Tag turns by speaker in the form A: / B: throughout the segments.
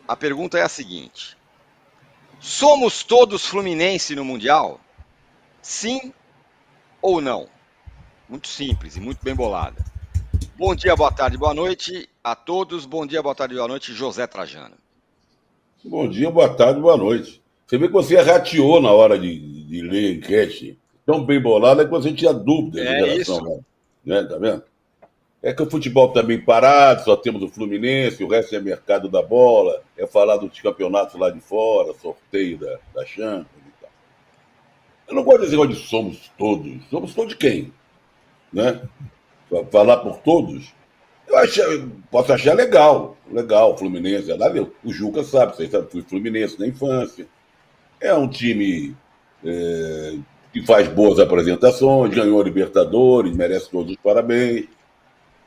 A: A pergunta é a seguinte: somos todos Fluminense no Mundial? Sim ou não? Muito simples e muito bem bolada. Bom dia, boa tarde, boa noite a todos. Bom dia, boa tarde, boa noite, José Trajano.
B: Bom dia, boa tarde, boa noite. Você vê que você rateou na hora de ler a enquete. Tão bem bolada que você tinha dúvidas em
A: É
B: relação
A: isso.
B: a. Né, tá vendo? É que o futebol está bem parado, só temos o Fluminense, o resto é mercado da bola, é falar dos campeonatos lá de fora, sorteio da Champions e tal. Eu não gosto desse negócio de somos todos. Somos todos quem? Né? Falar por todos. Posso achar legal, o Fluminense. O Juca sabe, você sabe, fui Fluminense na infância. É um time que faz boas apresentações, ganhou a Libertadores, merece todos os parabéns.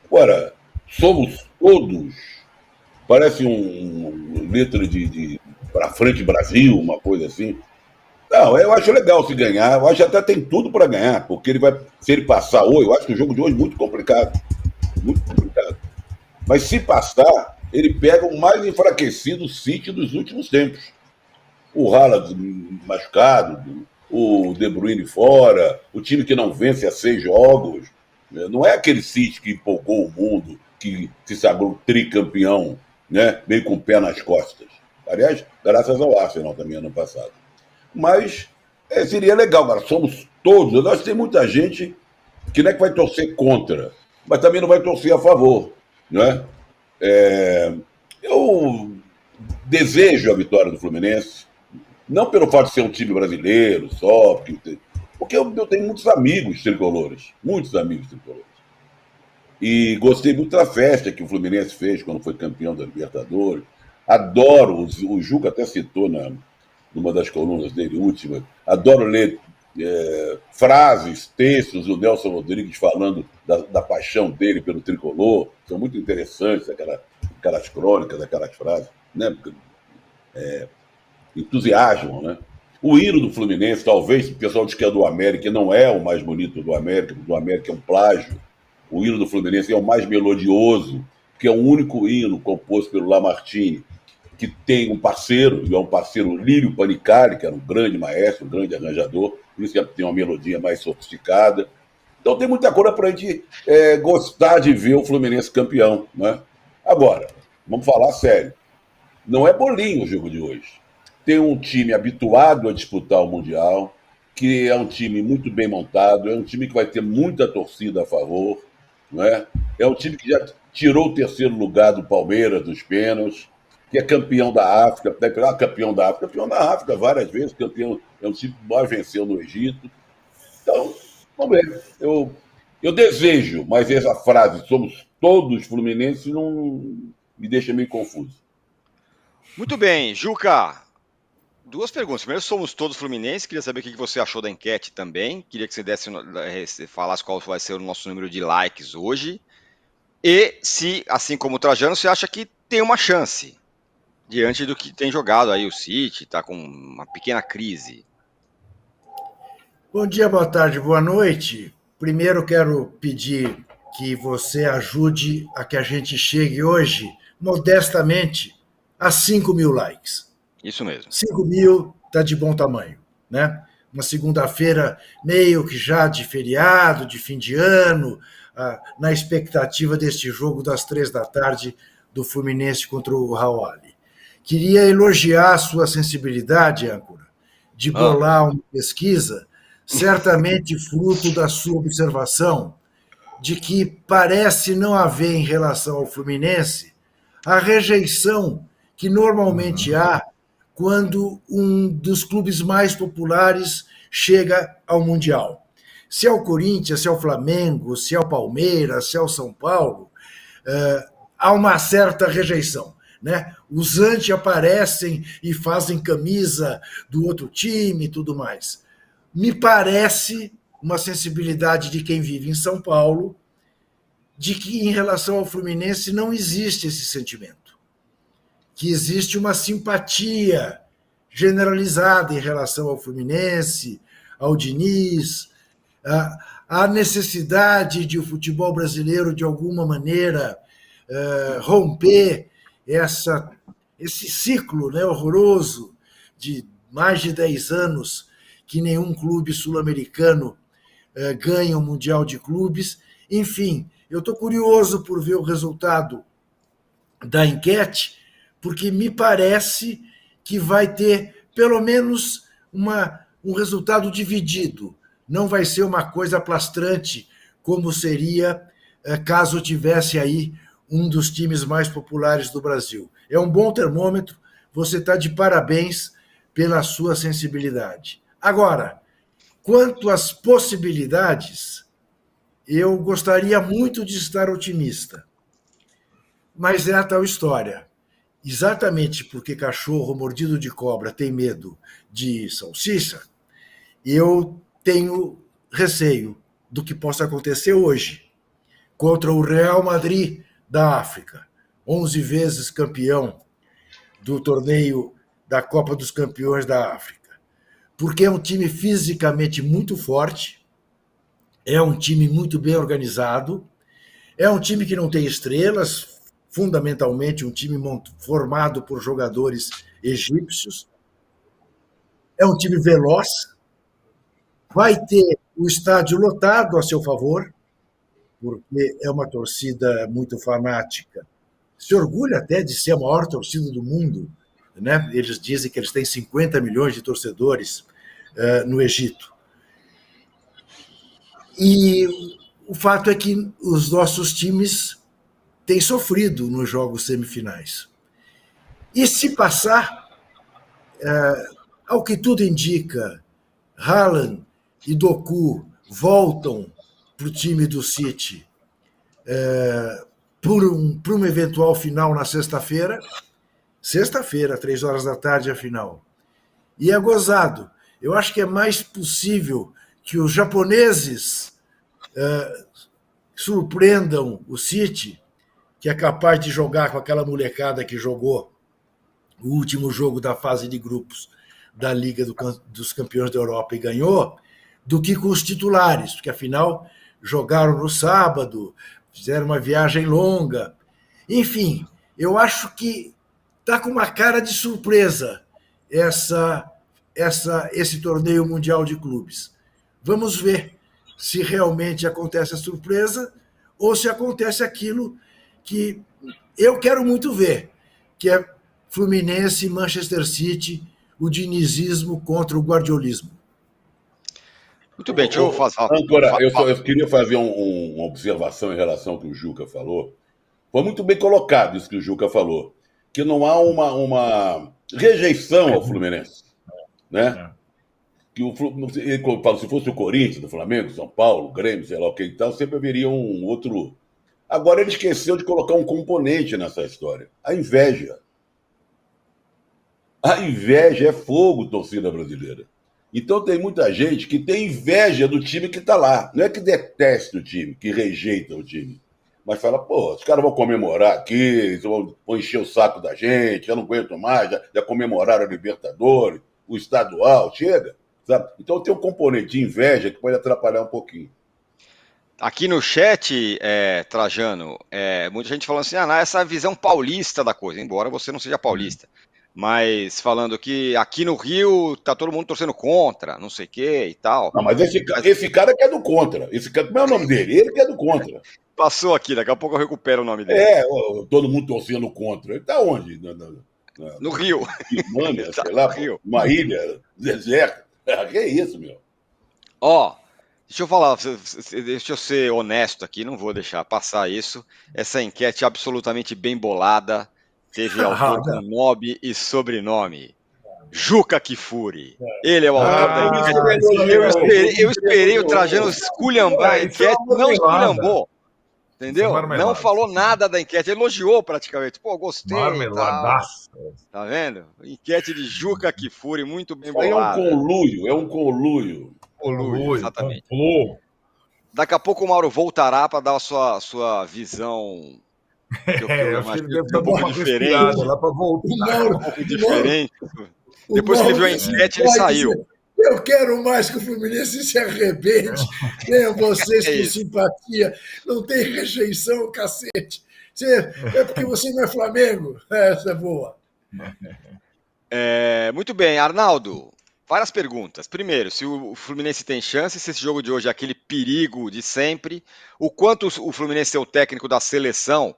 B: Agora, somos todos. Parece letra de para frente Brasil, uma coisa assim. Não, eu acho legal se ganhar. Eu acho que até tem tudo para ganhar, porque ele vai, se ele passar hoje, eu acho que o jogo de hoje é muito complicado. Muito complicado. Mas se passar, ele pega o mais enfraquecido City dos últimos tempos. O Haaland machucado, o De Bruyne fora, o time que não vence há 6 jogos. Não é aquele City que empolgou o mundo, que se sagrou tricampeão, né? Meio com o pé nas costas. Aliás, graças ao Arsenal também ano passado. Mas seria legal, cara. Somos todos. Nós tem muita gente que não é que vai torcer contra, mas também não vai torcer a favor. Né? Eu desejo a vitória do Fluminense, não pelo fato de ser um time brasileiro só, porque eu tenho muitos amigos tricolores. E gostei muito da festa que o Fluminense fez quando foi campeão da Libertadores. Adoro, o Juca até citou numa das colunas dele, última, adoro ler frases, textos do Nelson Rodrigues falando da paixão dele pelo tricolor. São muito interessantes aquelas crônicas, aquelas frases. Né? Entusiasmam, né? O hino do Fluminense, talvez o pessoal diz que é do América, não é o mais bonito do América é um plágio. O hino do Fluminense é o mais melodioso, que é o único hino composto pelo Lamartine, que tem um parceiro, e é um parceiro Lírio Panicali, que era um grande maestro, um grande arranjador, por isso que tem uma melodia mais sofisticada. Então tem muita coisa para a gente gostar de ver o Fluminense campeão. Né? Agora, vamos falar sério. Não é bolinho o jogo de hoje. Tem um time habituado a disputar o Mundial, que é um time muito bem montado, é um time que vai ter muita torcida a favor, não é? É um time que já tirou o terceiro lugar do Palmeiras dos pênaltis, que é campeão da África, campeão da África várias vezes, campeão, é um time que mais venceu no Egito. Então, vamos ver. Eu desejo, mas essa frase, somos todos fluminenses, não me deixa meio confuso.
A: Muito bem, Juca. Duas perguntas. Primeiro, somos todos fluminenses. Queria saber o que você achou da enquete também. Queria que você falasse qual vai ser o nosso número de likes hoje. E se, assim como o Trajano, você acha que tem uma chance diante do que tem jogado aí o City, está com uma pequena crise.
C: Bom dia, boa tarde, boa noite. Primeiro quero pedir que você ajude a que a gente chegue hoje, modestamente, a 5.000 likes.
A: Isso mesmo.
C: 5.000 está de bom tamanho, né? Uma segunda-feira meio que já de feriado, de fim de ano, na expectativa deste jogo das 3 da tarde do Fluminense contra o Al-Ahly. Queria elogiar a sua sensibilidade, âncora, de bolar uma pesquisa, certamente fruto da sua observação de que parece não haver em relação ao Fluminense a rejeição que normalmente há quando um dos clubes mais populares chega ao Mundial. Se é o Corinthians, se é o Flamengo, se é o Palmeiras, se é o São Paulo, há uma certa rejeição. Né? Os anti aparecem e fazem camisa do outro time e tudo mais. Me parece uma sensibilidade de quem vive em São Paulo de que em relação ao Fluminense não existe esse sentimento, que existe uma simpatia generalizada em relação ao Fluminense, ao Diniz, a necessidade de o futebol brasileiro, de alguma maneira, romper essa esse ciclo, né, horroroso de mais de 10 anos que nenhum clube sul-americano ganha o Mundial de Clubes. Enfim, eu estou curioso por ver o resultado da enquete, porque me parece que vai ter pelo menos um resultado dividido. Não vai ser uma coisa plastrante, como seria caso tivesse aí um dos times mais populares do Brasil. É um bom termômetro, você está de parabéns pela sua sensibilidade. Agora, quanto às possibilidades, eu gostaria muito de estar otimista. Mas é a tal história. Exatamente porque cachorro mordido de cobra tem medo de salsicha, eu tenho receio do que possa acontecer hoje contra o Real Madrid da África, 11 vezes campeão do torneio da Copa dos Campeões da África. Porque é um time fisicamente muito forte, é um time muito bem organizado, é um time que não tem estrelas, fundamentalmente um time formado por jogadores egípcios, é um time veloz, vai ter o estádio lotado a seu favor, porque é uma torcida muito fanática, se orgulha até de ser a maior torcida do mundo, né? Eles dizem que eles têm 50 milhões de torcedores no Egito. E o fato é que os nossos times têm sofrido nos jogos semifinais. E se passar, ao que tudo indica, Haaland e Doku voltam para o time do City para uma eventual final na sexta-feira. Sexta-feira, 3 horas da tarde, a final. E é gozado. Eu acho que é mais possível que os japoneses surpreendam o City, que é capaz de jogar com aquela molecada que jogou o último jogo da fase de grupos da Liga dos Campeões da Europa e ganhou, do que com os titulares, porque afinal jogaram no sábado, fizeram uma viagem longa. Enfim, eu acho que está com uma cara de surpresa esse torneio mundial de clubes. Vamos ver se realmente acontece a surpresa ou se acontece aquilo que eu quero muito ver, que é Fluminense e Manchester City, o dinizismo contra o guardiolismo.
A: Muito bem, deixa eu fazer.
B: Agora, eu queria fazer uma observação em relação ao que o Juca falou. Foi muito bem colocado isso que o Juca falou, que não há uma rejeição ao Fluminense, né? Que ele fala, se fosse o Corinthians, o Flamengo, São Paulo, o Grêmio, sei lá o que e tal, sempre haveria um outro. Agora ele esqueceu de colocar um componente nessa história: a inveja. A inveja é fogo, torcida brasileira. Então tem muita gente que tem inveja do time que está lá. Não é que detesta o time, que rejeita o time. Mas fala, pô, os caras vão comemorar aqui, vão encher o saco da gente, eu não aguento mais, já comemoraram a Libertadores, o estadual, chega. Sabe? Então tem um componente de inveja que pode atrapalhar um pouquinho.
A: Aqui no chat, Trajano, muita gente falando assim, essa visão paulista da coisa, embora você não seja paulista. Mas falando que aqui no Rio tá todo mundo torcendo contra, não sei o que e tal.
B: Não, mas esse cara que é do contra. Esse cara, como é o nome dele? Ele que é do contra.
A: Passou aqui, daqui a pouco eu recupero o nome dele.
B: Todo mundo torcendo contra. Ele tá onde?
A: No Rio.
B: Mano, sei lá, Rio. Uma ilha deserta. Que é isso, meu?
A: Deixa eu falar, deixa eu ser honesto aqui, não vou deixar passar isso. Essa enquete absolutamente bem bolada. Teve autor com nome e sobrenome. Juca Kfouri. Ele é o autor da enquete. Eu esperei o Trajano esculhambar a enquete, não esculhambou. Entendeu? Não falou nada da enquete, elogiou praticamente. Pô, gostei.
D: Marmeladaço.
A: Tá vendo? Enquete de Juca Kfouri, muito bem bolada.
B: É um conluio.
A: Exatamente. Daqui a pouco o Mauro voltará para dar a sua visão.
D: Eu acho que ele deve estar um pouco diferente. Lá para voltar.
A: Um pouco diferente. Depois que ele viu a enquete, ele saiu.
C: Dizer, eu quero mais que o Fluminense se arrebente. Tenham vocês com simpatia. Não tem rejeição, cacete. É porque você não é Flamengo. Essa é boa.
A: Muito bem, Arnaldo. Várias perguntas. Primeiro, se o Fluminense tem chance, se esse jogo de hoje é aquele perigo de sempre, o quanto o Fluminense ser o técnico da seleção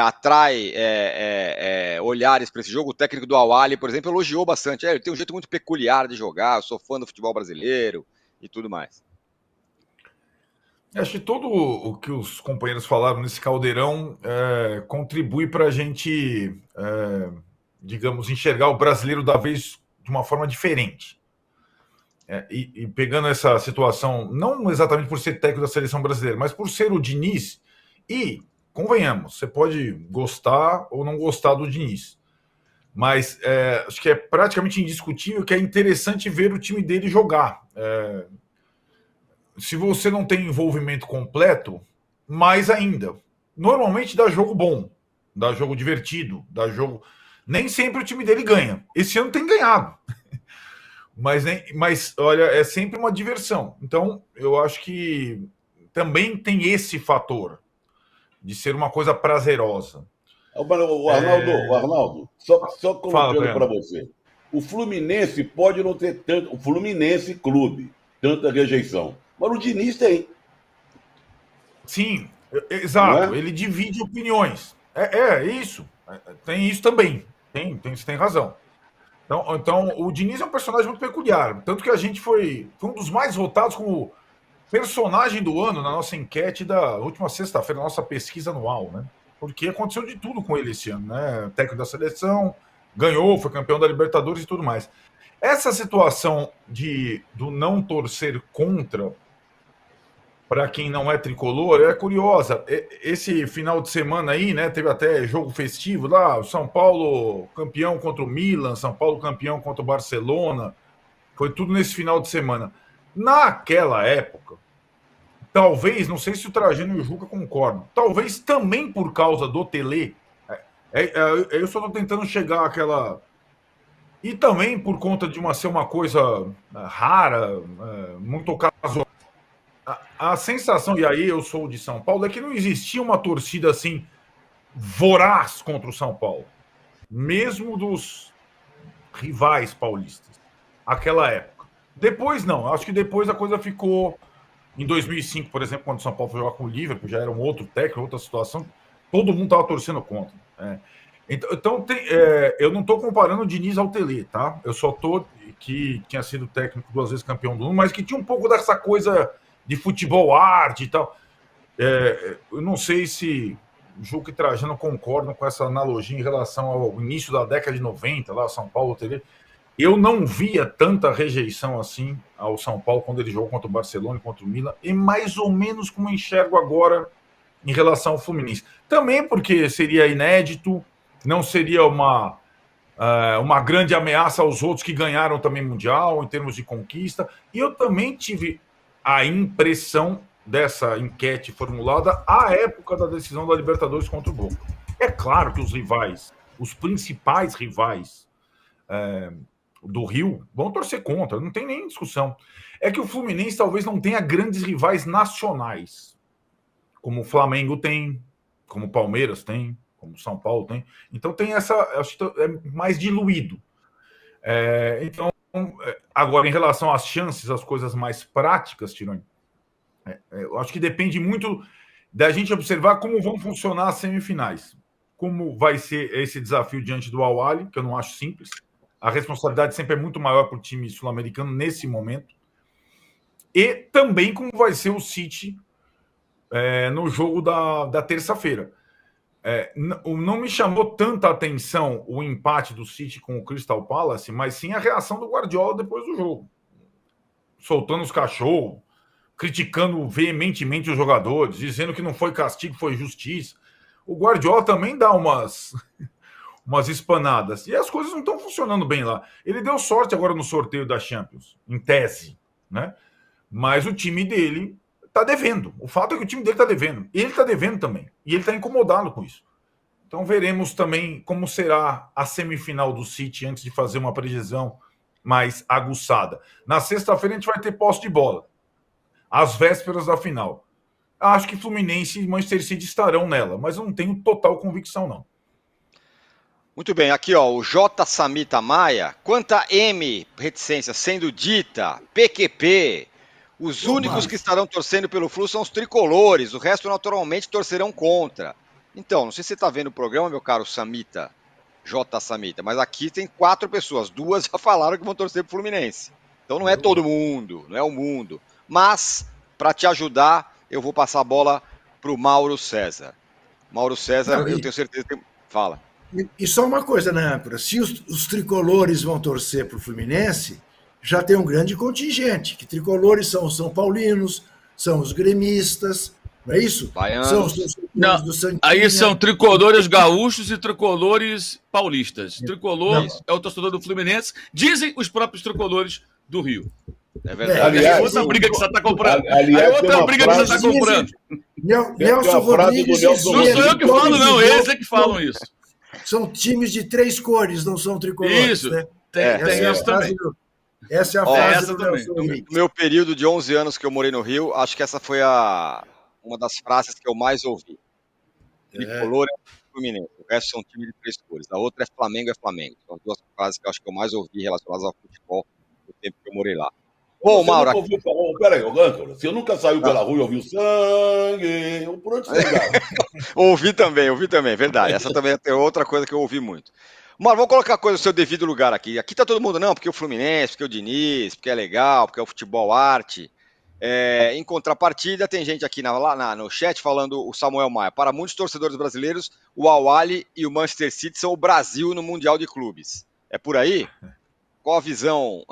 A: atrai olhares para esse jogo. O técnico do Al-Ahly, por exemplo, elogiou bastante. Ele tem um jeito muito peculiar de jogar, eu sou fã do futebol brasileiro e tudo mais.
D: Acho que tudo o que os companheiros falaram nesse caldeirão contribui para a gente, digamos, enxergar o brasileiro da vez de uma forma diferente. E pegando essa situação, não exatamente por ser técnico da seleção brasileira, mas por ser o Diniz, e, convenhamos, você pode gostar ou não gostar do Diniz, mas acho que é praticamente indiscutível que é interessante ver o time dele jogar. Se você não tem envolvimento completo, mais ainda. Normalmente dá jogo bom, dá jogo divertido, dá jogo... Nem sempre o time dele ganha. Esse ano tem ganhado. Mas, olha, é sempre uma diversão. Então, eu acho que também tem esse fator de ser uma coisa prazerosa.
B: Arnaldo, só colocando para você. O Fluminense pode não ter tanto... O Fluminense Clube, tanta rejeição. Mas o Diniz tem.
D: Sim, exato. Ele divide opiniões. Isso. Tem isso também. Você tem razão. Então, o Diniz é um personagem muito peculiar. Tanto que a gente foi um dos mais votados como personagem do ano na nossa enquete da última sexta-feira, na nossa pesquisa anual, né? Porque aconteceu de tudo com ele esse ano, né? Técnico da seleção, ganhou, foi campeão da Libertadores e tudo mais. Essa situação do não torcer contra, para quem não é tricolor, é curiosa. Esse final de semana aí, né, teve até jogo festivo lá, o São Paulo campeão contra o Milan, São Paulo campeão contra o Barcelona, foi tudo nesse final de semana. Naquela época, talvez, não sei se o Trajano e o Juca concordam, talvez também por causa do Tele, eu só estou tentando chegar àquela... E também por conta de ser uma coisa rara, muito casual. A sensação, e aí eu sou de São Paulo, é que não existia uma torcida assim voraz contra o São Paulo, mesmo dos rivais paulistas, aquela época. Depois não, acho que depois a coisa ficou... Em 2005, por exemplo, quando o São Paulo foi jogar com o Liverpool, já era um outro técnico, outra situação, todo mundo estava torcendo contra. Então eu não estou comparando o Diniz ao Tele, tá? Eu só estou que tinha sido técnico 2 vezes campeão do mundo, mas que tinha um pouco dessa coisa de futebol arte e tal. Eu não sei se Juca e Trajano concordam com essa analogia em relação ao início da década de 90, lá, São Paulo, Tele. Eu não via tanta rejeição assim ao São Paulo quando ele jogou contra o Barcelona e contra o Milan, e mais ou menos como eu enxergo agora em relação ao Fluminense. Também porque seria inédito, não seria uma grande ameaça aos outros que ganharam também Mundial, em termos de conquista. E eu também tive a impressão dessa enquete formulada à época da decisão da Libertadores contra o Boca. É claro que os rivais, os principais rivais do Rio, vão torcer contra, não tem nem discussão. É que o Fluminense talvez não tenha grandes rivais nacionais, como o Flamengo tem, como o Palmeiras tem, como o São Paulo tem. Então tem essa... Acho que é mais diluído. Então, agora, em relação às chances, as coisas mais práticas, Tironi, eu acho que depende muito da gente observar como vão funcionar as semifinais. Como vai ser esse desafio diante do Al-Ahly, que eu não acho simples. A responsabilidade sempre é muito maior para o time sul-americano nesse momento. E também como vai ser o City no jogo da terça-feira. Não me chamou tanta atenção o empate do City com o Crystal Palace, mas sim a reação do Guardiola depois do jogo. Soltando os cachorros, criticando veementemente os jogadores, dizendo que não foi castigo, foi justiça. O Guardiola também dá umas espanadas. E as coisas não estão funcionando bem lá. Ele deu sorte agora no sorteio da Champions, em tese, né? Mas o time dele está devendo. O fato é que o time dele está devendo. Ele está devendo também. E ele está incomodado com isso. Então veremos também como será a semifinal do City antes de fazer uma previsão mais aguçada. Na sexta-feira a gente vai ter posse de bola. Às vésperas da final. Acho que Fluminense e Manchester City estarão nela, mas eu não tenho total convicção, não.
A: Muito bem, aqui ó, o J. Samita Maia, quanta M, reticência, sendo dita, PQP, os únicos que estarão torcendo pelo Flu são os tricolores, o resto naturalmente torcerão contra. Então, não sei se você está vendo o programa, meu caro Samita, J. Samita, mas aqui tem 4 pessoas, 2 já falaram que vão torcer pro Fluminense. Então não é todo mundo, não é o mundo. Mas, para te ajudar, eu vou passar a bola pro Mauro César. Mauro César, eu tenho certeza que... Fala.
C: E só uma coisa, né, âncora? Se os tricolores vão torcer para o Fluminense, já tem um grande contingente, que tricolores são os São Paulinos, são os gremistas, não é isso?
A: Baianos.
C: São os torcedores do Santinha.
E: Aí são tricolores gaúchos e tricolores paulistas. Tricolor é o torcedor do Fluminense, dizem os próprios tricolores do Rio.
A: É verdade.
B: Aliás,
E: outra briga que você está comprando.
B: Aliás,
E: outra briga que você está comprando.
C: Nelson Rodrigues.
E: Não sou eu que falo, não. Eles é que falam isso.
C: São times de 3 cores, não são tricolores.
E: Isso.
C: Né?
E: Tem isso também.
C: Essa é a frase do Nelson Rodrigues.
A: No meu período de 11 anos que eu morei no Rio, acho que essa foi uma das frases que eu mais ouvi. Tricolor é Fluminense, o resto são times de 3 cores. A outra é Flamengo. São as 2 frases que eu acho que eu mais ouvi relacionadas ao futebol no tempo que eu morei lá. Bom, Mauro.
B: Peraí, Âncora, você nunca saiu pela rua e ouviu sangue? Por onde você andava?
A: ouvi também, verdade. Essa também é outra coisa que eu ouvi muito. Mauro, vamos colocar a coisa no seu devido lugar aqui. Aqui tá todo mundo, não, porque o Fluminense, porque o Diniz, porque é legal, porque é o futebol arte. Em contrapartida, tem gente aqui no chat falando o Samuel Maia. Para muitos torcedores brasileiros, o Al-Ahly e o Manchester City são o Brasil no Mundial de Clubes. É por aí? Qual a visão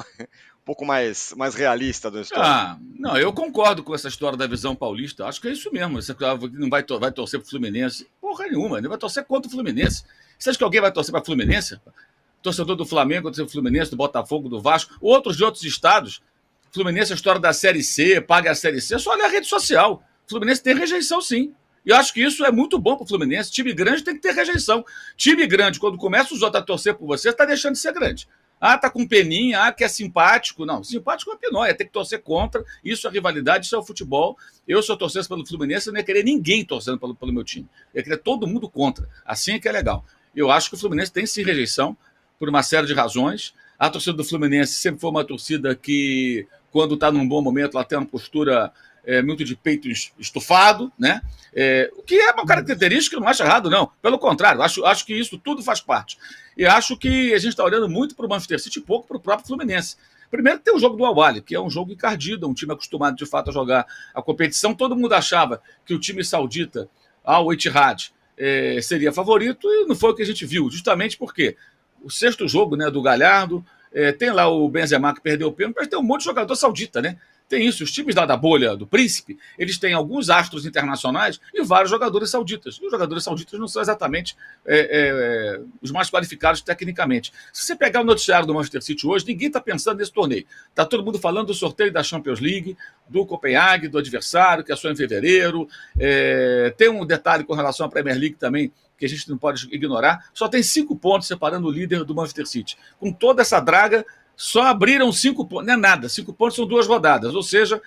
A: um pouco mais realista da história?
E: Não, eu concordo com essa história da visão paulista. Acho que é isso mesmo. Você não vai torcer pro Fluminense. Porra nenhuma, ele vai torcer contra o Fluminense. Você acha que alguém vai torcer para o Fluminense? Torcedor do Flamengo, do Fluminense, do Botafogo, do Vasco, outros de outros estados. Fluminense, a história da Série C, paga a Série C, é só olhar a rede social. O Fluminense tem rejeição, sim. E eu acho que isso é muito bom para o Fluminense. Time grande tem que ter rejeição. Time grande, quando começa os outros a torcer por você, está deixando de ser grande. Tá com peninha, que é simpático. Não, simpático é pinóia, tem que torcer contra. Isso é rivalidade, isso é o futebol. Eu, se eu torcesse pelo Fluminense, eu não ia querer ninguém torcendo pelo meu time. Eu ia querer todo mundo contra. Assim é que é legal. Eu acho que o Fluminense tem sim rejeição por uma série de razões. A torcida do Fluminense sempre foi uma torcida que, quando está num bom momento, ela tem uma postura muito de peito estufado, né? O que é uma característica que eu não acho errado, não. Pelo contrário, acho que isso tudo faz parte. E acho que a gente está olhando muito para o Manchester City e pouco para o próprio Fluminense. Primeiro tem o jogo do Al-Ahly, que é um jogo encardido, um time acostumado de fato a jogar a competição. Todo mundo achava que o time saudita, Al-Ittihad, seria favorito, e não foi o que a gente viu, justamente porque o 6º jogo, né, do Galhardo, tem lá o Benzema que perdeu o pênalti, mas tem um monte de jogador saudita, né? Tem isso, os times da bolha do Príncipe, eles têm alguns astros internacionais e vários jogadores sauditas. E os jogadores sauditas não são exatamente os mais qualificados tecnicamente. Se você pegar o noticiário do Manchester City hoje, ninguém está pensando nesse torneio. Está todo mundo falando do sorteio da Champions League, do Copenhague, do adversário, que é só em fevereiro. Tem um detalhe com relação à Premier League também, que a gente não pode ignorar. Só tem 5 pontos separando o líder do Manchester City. Com toda essa draga, só abriram 5 pontos, não é nada, 5 pontos são 2 rodadas, ou seja,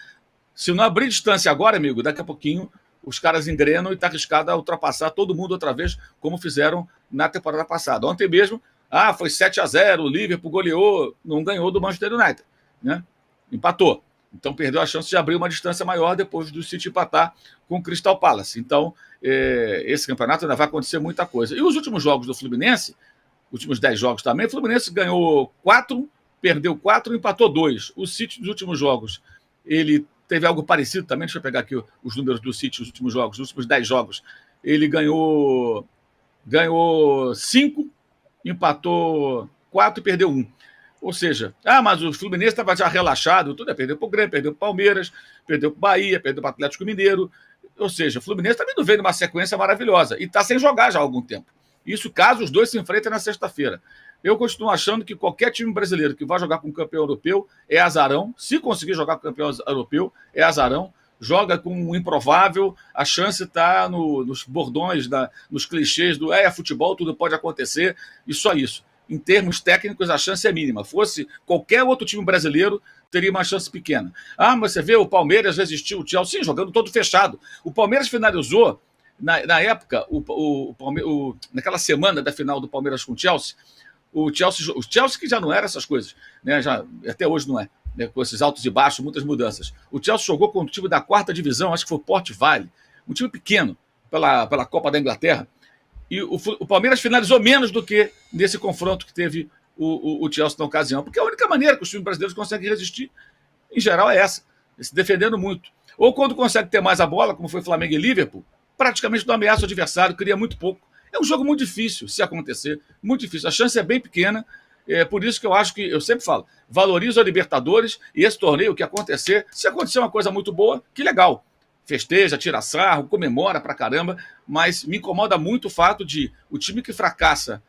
E: se não abrir distância agora, amigo, daqui a pouquinho os caras engrenam e está arriscado a ultrapassar todo mundo outra vez, como fizeram na temporada passada. Ontem mesmo, foi 7-0, o Liverpool goleou, não ganhou do Manchester United, né? Empatou. Então perdeu a chance de abrir uma distância maior depois do City empatar com o Crystal Palace. Então, esse campeonato ainda vai acontecer muita coisa. E os últimos jogos do Fluminense, últimos 10 jogos também, o Fluminense ganhou 4, perdeu 4 e empatou 2. O City, nos últimos jogos, ele teve algo parecido também. Deixa eu pegar aqui os números do City nos últimos jogos. Nos últimos 10 jogos, ele ganhou 5, empatou 4 e perdeu 1. Ou seja, mas o Fluminense estava já relaxado, tudo perdeu para o Grêmio, perdeu para o Palmeiras, perdeu para o Bahia, perdeu para o Atlético Mineiro. Ou seja, o Fluminense também não veio numa sequência maravilhosa e está sem jogar já há algum tempo. Isso caso os dois se enfrentem na sexta-feira. Eu continuo achando que qualquer time brasileiro que vai jogar com um campeão europeu é azarão. Se conseguir jogar com um campeão europeu, é azarão. Joga com um improvável, a chance está nos bordões, nos clichês do futebol, tudo pode acontecer, e só isso. Em termos técnicos, a chance é mínima. Fosse qualquer outro time brasileiro, teria uma chance pequena. Mas você vê, o Palmeiras resistiu, o Chelsea, sim, jogando todo fechado. O Palmeiras finalizou Na época, naquela semana da final do Palmeiras com o Chelsea que já não era essas coisas, né? Até hoje não é, né? Com esses altos e baixos, muitas mudanças. O Chelsea jogou com o time da 4ª divisão, acho que foi o Port Vale, um time pequeno, pela Copa da Inglaterra, e o Palmeiras finalizou menos do que nesse confronto que teve o Chelsea na ocasião, porque a única maneira que os times brasileiros conseguem resistir, em geral, é essa, se defendendo muito. Ou quando consegue ter mais a bola, como foi Flamengo e Liverpool, praticamente não ameaça o adversário, cria muito pouco. É um jogo muito difícil, se acontecer, muito difícil. A chance é bem pequena, por isso que eu acho que, eu sempre falo, valorizo a Libertadores e esse torneio, o que acontecer, se acontecer uma coisa muito boa, que legal. Festeja, tira sarro, comemora pra caramba, mas me incomoda muito o fato de o time que fracassa,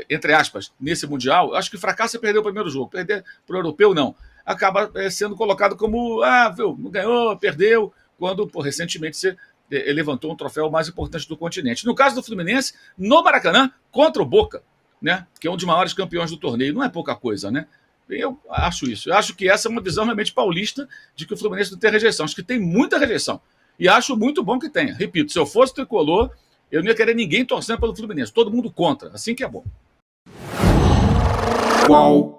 E: entre aspas, nesse Mundial, acho que fracassa é perder o primeiro jogo, perder pro europeu não, acaba sendo colocado como, viu, não ganhou, perdeu, quando recentemente você levantou um troféu mais importante do continente. No caso do Fluminense, no Maracanã, contra o Boca, né, que é um dos maiores campeões do torneio, não é pouca coisa, né? Eu acho isso. Eu acho que essa é uma visão realmente paulista de que o Fluminense não tem rejeição. Acho que tem muita rejeição. E acho muito bom que tenha. Repito, se eu fosse tricolor, eu não ia querer ninguém torcendo pelo Fluminense. Todo mundo contra. Assim que é bom.
F: Qual?